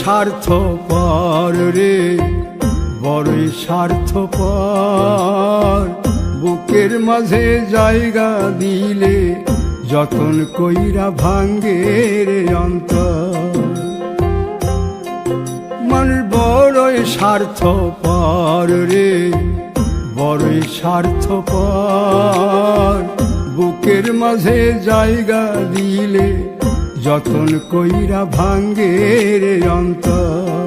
স্বার্থপর রে, বড়ই স্বার্থপর। বুকের মাঝে জায়গা দিলে যতন কইরা ভাঙ্গে রে অন্তর। মানুষ বড়ই স্বার্থপর রে, বড়ই স্বার্থপর। বুকের মাঝে জায়গা দিলে যতন কইরা ভাঙ্গে রে অন্তর।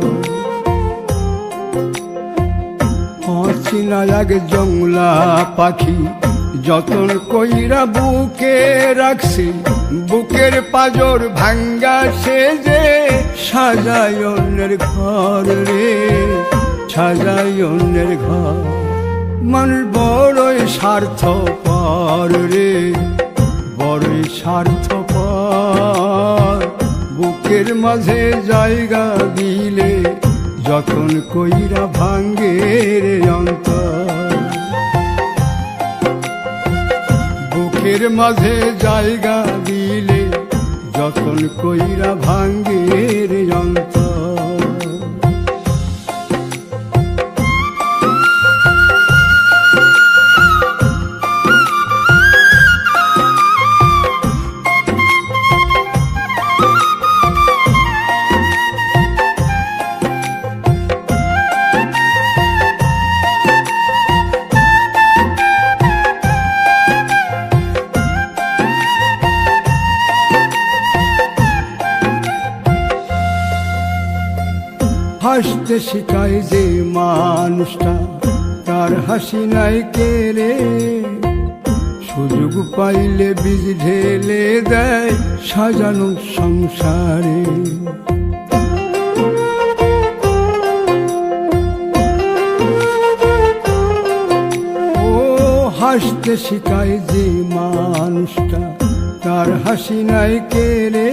অচিনা এক জংলা পাখি যতন কইরা বুকে রাখছি, বুকের পাজর ভাঙ্গা সে যে সাজায় অন্যের ঘর রে, সাজায় অন্যের ঘর। মানুষ বড়ই স্বার্থপর রে, বড়ই স্বার্থপর। বুকের মাঝে জায়গা দিলে যতন কইরা ভাঙ্গে রে অন্তর। বুকের মাঝে জায়গা দিলে যতন কইরা ভাঙ্গে রে অন্তর। হাসতে শিখায় যে মানুষটা, তার হাসি নাই কেড়ে। সুযোগ পাইলে বীজ ঢেলে দেয় সাজানো সংসারে। ও হাসতে শিখায় যে মানুষটা, তার হাসি নাই কেড়ে।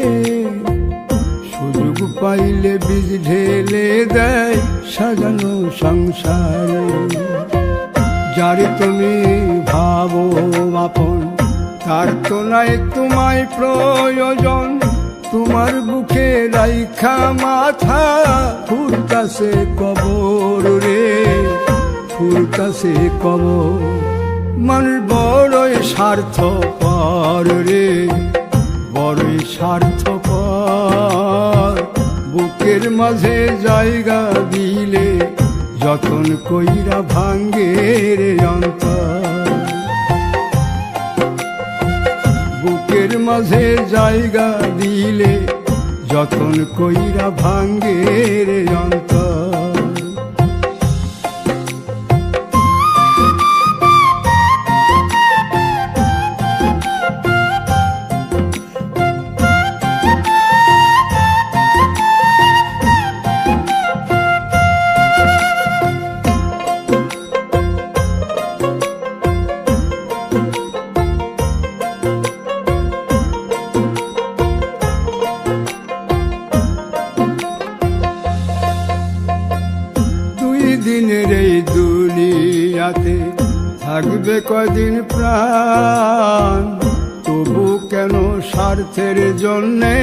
সুযোগ পাইলে বীজ ঢেলে দেয় সাজানো সংসারে। যারে তুমি ভাবো আপন, তার তো নাই তোমায় প্রয়োজন। তোমার বুকে রাইখা মাথা ফুরতাছে কবর রে, ফুরতাছে কবর। মানুষ বড়ই স্বার্থপর রে, বড়ই স্বার্থপর। বুকের মাঝে জায়গা দিলে যতন কইরা ভাঙ্গে রে অন্তর। বুকের মাঝে জায়গা দিলে যতন কইরা ভাঙ্গে রে অন্তর। দিনের এই দুনিয়াতে থাকবে কদিন প্রাণ, তবু কেন স্বার্থের জন্যে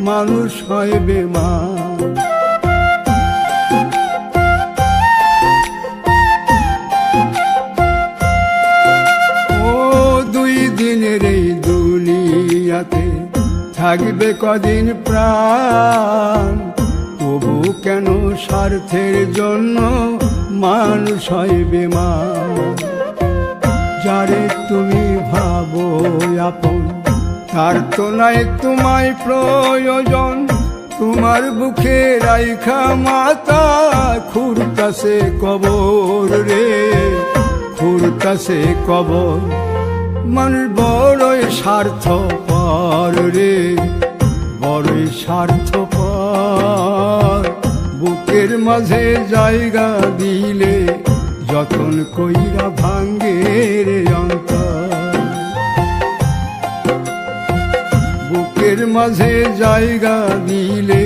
মানুষ হয় বেমান। ও দুই দিনের এই দুনিয়াতে থাকবে কদিন প্রাণ, তবু কেন স্বার্থের জন্য মানুষ হয় বেমান। যারে তুমি ভাবো আপন, তার তো নাই তোমায় প্রয়োজন। তোমার বুকে রাইখা মাথা খুরতাছে কবর রে, খুরতাছে কবর। মানুষ বড়ই স্বার্থপর রে, বড়ই স্বার্থপর। বুকের মাঝে জায়গা দিলে যতন কইরা ভাঙ্গে রে অন্তর। বুকের মাঝে জায়গা দিলে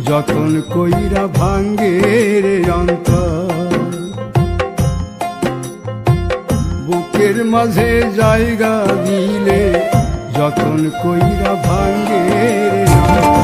যতন কইরা ভাঙ্গে রে অন্তর। বুকের মাঝে জায়গা দিলে যতন কইরা ভাঙ্গে রে অন্তর।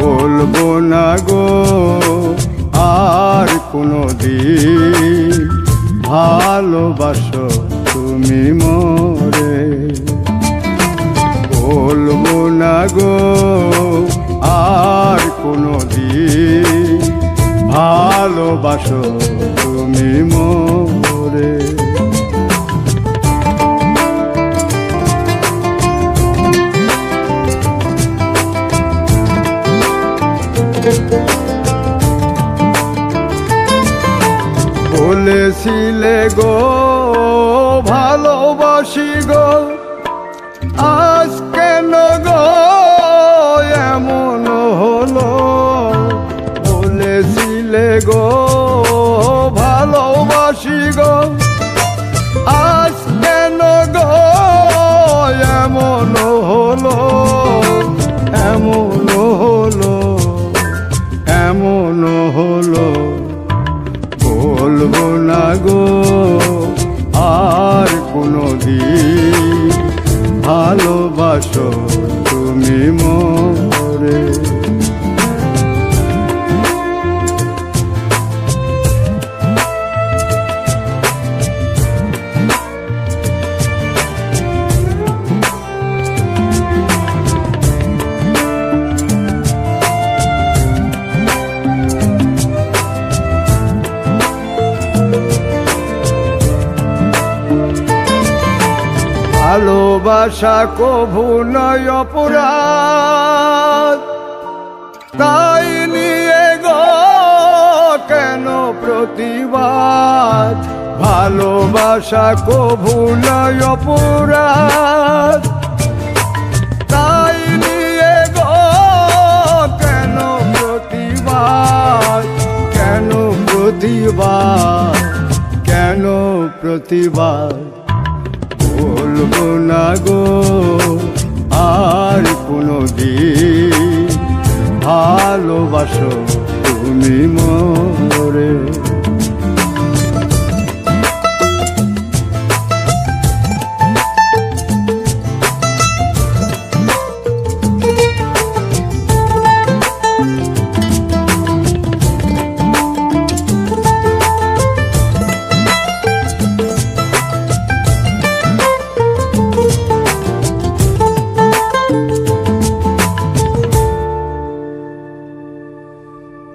বলবো না গো আর কোনো দিন ভালোবাসো তুমি মোরে। বলবো না গো আর কোনো দিন ভালোবাসো তুমি মোরে। বলেছিলে গো ভালোবাসি গো, আজ কেন গো এমন হলো? বলেছিলে গো ভালোবাসি গো, আজ কেন গো এমন হলো? এমন হলো, এমন হলো। বলবো না গো আর কোনো দিন ভালোবাসো তুমি মোরে। ভালোবাসা কভু নয় অপরাধ, তাই নিয়ে গো কেন প্রতিবাদ? ভালোবাসা কভু নয় অপরাধ, তাই নিয়ে গো কেন প্রতিবাদ? কেন প্রতিবাদ? কেন প্রতিবাদ? বলবো না গো আর কোনো দিন ভালোবাসো তুমি মোরে।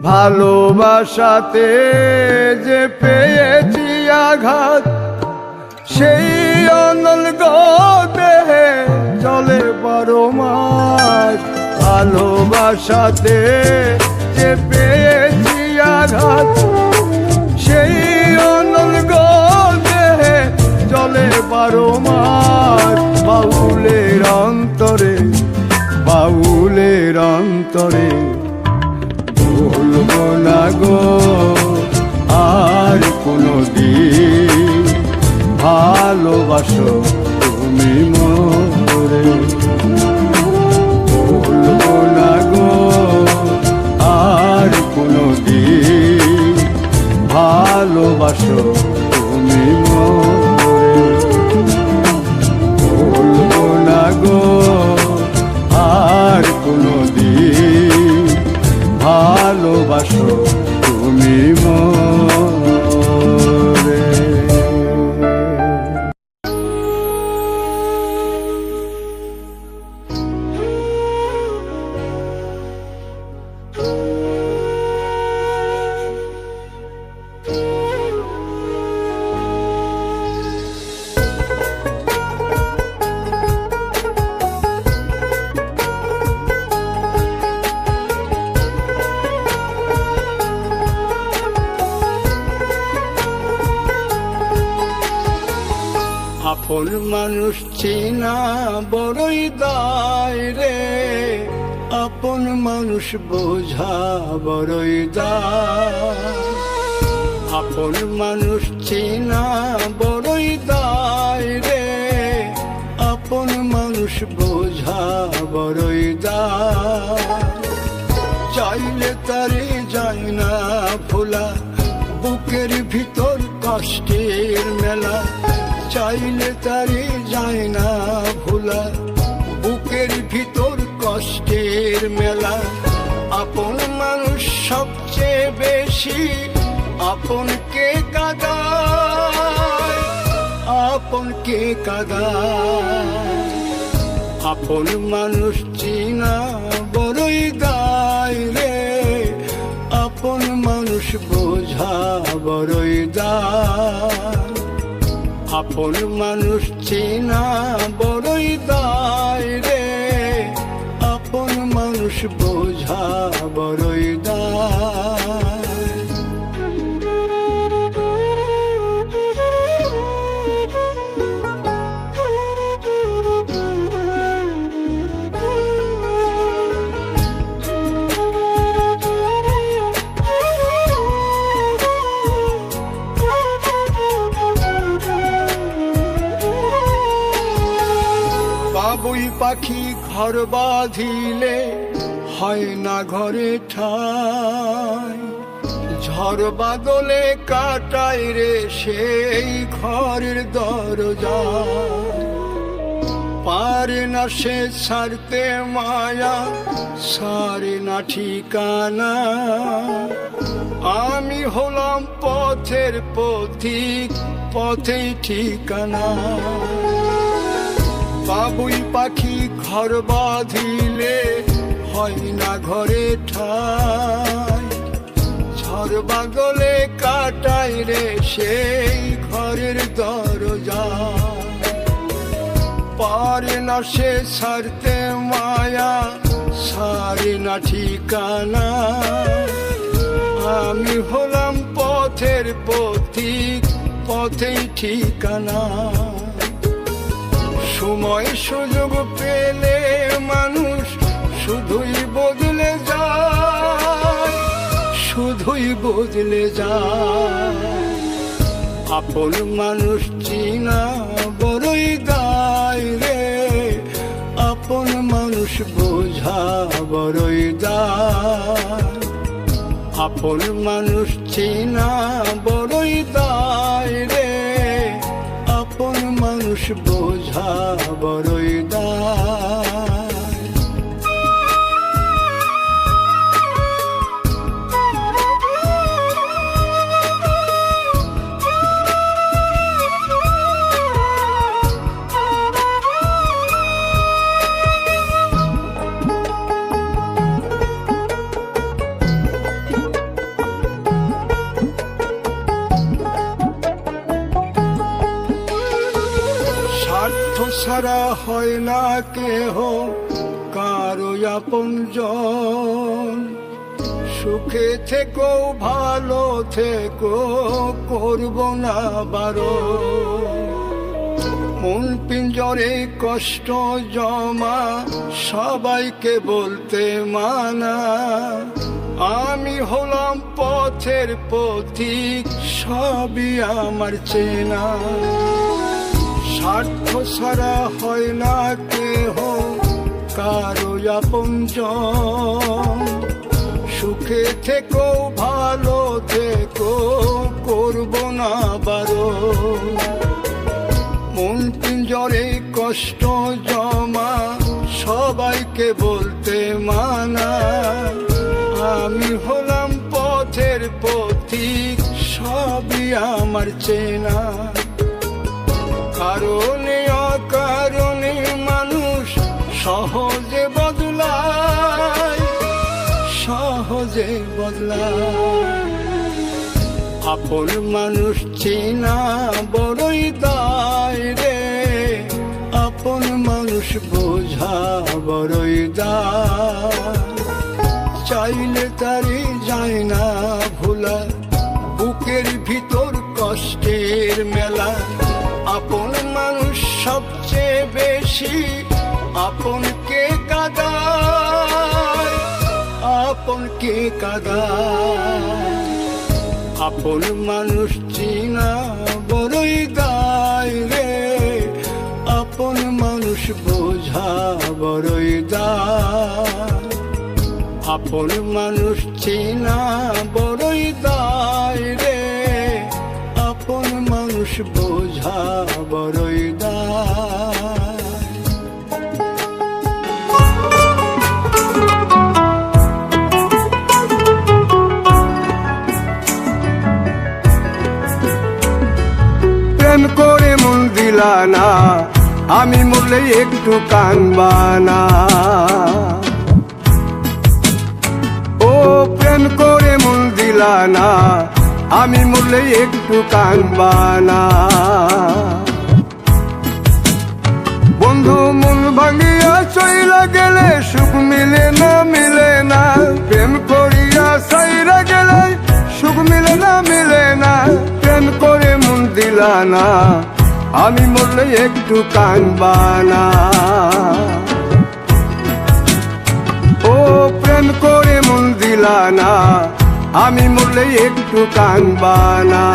ভালোবাসাতে যে পেয়েছি আঘাত, সেই অনল গো দেহে চলে 12 মাস। ভালোবাসাতে যে পেয়েছি আঘাত, সেই অনল গো দেহে চলে 12 মাস। বাউলের অন্তরে, বাউলের অন্তরে বলবো না গো আর কোনো দিন ভালোবাসো তুমি মোরে। বলবো না গো আর কোনো দিন ভালোবাসো তুমি মোরে। বলবো না গো আর কোনো দিন ভালোবাসো তুমি মোরে। আপন মানুষ চেনা বড়ই দায় রে, আপন মানুষ বোঝা বড়ই দায়। আপন মানুষ চেনা বড়ই দায় রে, আপন মানুষ বোঝা বড়ই দায়। চাইলে তারে যায় না ভোলা, বুকের ভিতর কষ্টের মেলা। চাইলে তারে যায় না ভোলা, বুকের ভিতর কষ্টের মেলা। আপন মানুষ সবচেয়ে বেশি আপনকে কাঁদায়, আপনকে কাঁদায়। আপন মানুষ চিনা বড়ই দায় রে, আপন মানুষ বোঝা বড়ই দায়। আপন মানুষ চিনা বড়ই দায় রে, আপন মানুষ বোঝা বড়ই দায়। বাবুই পাখি ঘর বাঁধিলে হয় না ঘরে ঠাই, ঝড় বাদলে কাটায় রে সেই ঘরের দরজা। পারে না সে ছাড়তে মায়া, সারে না ঠিকানা। আমি হলাম পথের পথিক, পথেই ঠিকানা। বাবুই পাখি ঘর বাঁধিলে হয় না ঘরে ঠাই, ঝড় বাদলে কাটায় রে সেই ঘরের দরজা। পারে না সে ছাড়তে মায়া, সারে না ঠিকানা। আমি হলাম পথের পথিক, পথেই ঠিকানা। সময় সুযোগ পেলে মানুষ শুধুই বদলে যায়, শুধুই বদলে যায়। আপন মানুষ চিনা বড়ই দায় রে, আপন মানুষ বোঝা বড়ই দায়। আপন মানুষ চিনা বড়ই দায় রে, আপন মানুষ বোঝা বড়ই দায়। স্বার্থ ছাড়া হয় না কেহ কারো আপনজন। সুখে থেকো ভালো থেকো, করব না বারণ। মন পিঞ্জরে কষ্ট জমা, সবাইকে বলতে মানা। আমি হলাম পথের পথিক, সবই আমার চেনা। স্বার্থ ছাড়া হয় না কেহ কারো আপনজন। সুখে থেকো ভালো থেকো, করব না বারণ। মন পিঞ্জরে কষ্ট জমা, সবাইকে বলতে মানা। আমি হলাম পথের পথিক, সবই আমার চেনা। কারণে অকারণে মানুষ সহজে বদলায়, সহজে বদলায়। আপন মানুষ চেনা বড়ই দায় রে, আপন মানুষ বোঝা বড়ই দায়। চাইলে তারে যায় না ভোলা, বুকের ভিতর কষ্টের মেলা। আপন মানুষ সবচেয়ে বেশি আপনকে কাঁদায়, আপনকে কাঁদায়। আপন মানুষ চিনা বড়ই দায় রে, আপন মানুষ বোঝা বড়ই দায়। আপন মানুষ চিনা বড়ই দায় রে, আপন মানুষ বোঝা বড়ই দায়। প্রেম করে মন দিলা না, আমি মরলে একটু কানবা না। ও প্রেম করে মন দিলা না, আমি মরলে একটু কানবা না। বন্ধু মন ভাঙিয়া চইলা গেলে সুখ মিলে না, মিলে না। প্রেম করিয়া সাইরা গেলে সুখ মিলে না, মিলে না। প্রেম করে মন দিলা না, আমি মরলে একটু কানবা না। ও প্রেম করে মন দিলা না, আমি মরলে একটু কানবা না।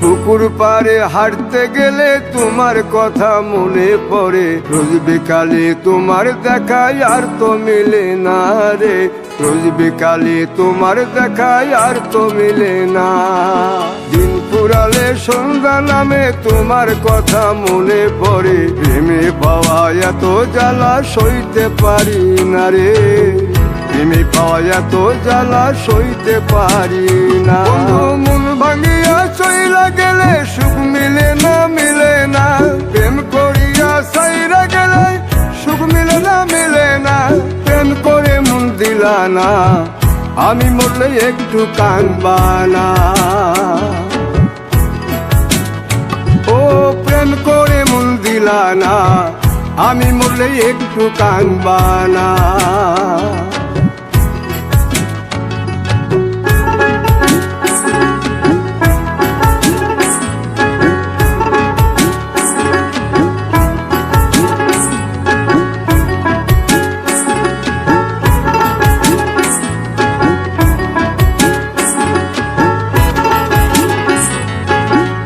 পুকুর পাড়ে হাঁটতে গেলে তোমার কথা মনে পড়ে, রোজ বিকালে তোমার দেখায় আর তো মিলে না রে। রোজ বিকালে তোমার দেখায় আর তো মিলে না। দিন ফুরালে সন্ধ্যা নামে তোমার কথা মনে পড়ে, প্রেমে পাওয়া এত জ্বালা সইতে পারি না রে। প্রেমে পাওয়া এত জ্বালা সইতে পারি না। মন ভাঙিয়া চইলা গেলে সুখ মিলে না, মিলে না। প্রেম করিয়া সাইরা গেলে সুখ মিলে না, মিলে না। প্রেম করে মন দিলা না, আমি মরলে একটু কানবা না। ও প্রেম করে মন দিলা না, আমি মরলে একটু কানবা না।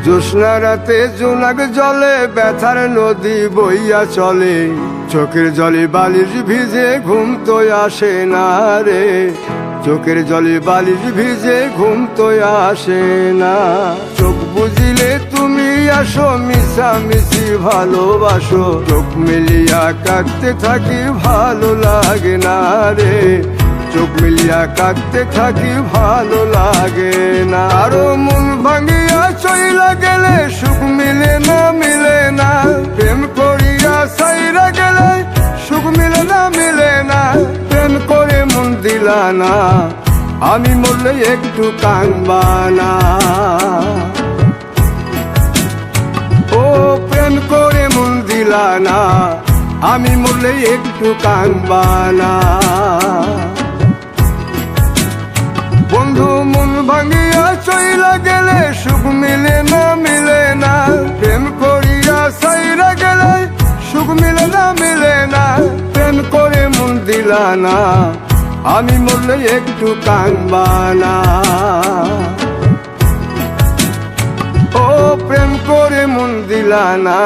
জ্যোৎস্না রাতে জোনাক জলে ব্যথার নদী বইয়া চলে, চোখের জলে বালিশ ভিজে ঘুম তো আসে না রে। চোখের জলে বালিশ ভিজে ঘুম তো আসে না। চোখ বুঝিলে তুমি আসো, মিশামিশি ভালোবাসো। চোখ মিলিয়া কাঁদতে থাকি ভালো লাগে না রে। চোখ মিলিয়া কাঁদতে থাকি ভালো লাগে না। আরো মন ভাঙিয়া চইলা গেলে সুখ মিলে না, মিলে না। প্রেম করিয়া সাইরা গেলে সুখ মিলে না, মিলে না। প্রেম করে মন দিলা না, আমি মরলে একটু কানবা না। ও প্রেম করে মন দিলা না, আমি মরলে একটু কানবা না। বন্ধু মন ভাঙিয়া চইলা গেলে সুখ মিলে না, মিলে না। প্রেম করিয়া সাইরা গেলে সুখ মিলে না, মিলে না। প্রেম করে মন দিলা না, আমি মরলে একটু কানবা না। ও প্রেম করে মন দিলা না,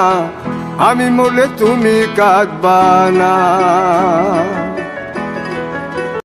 আমি মরলে তুমি কাঁদবা না।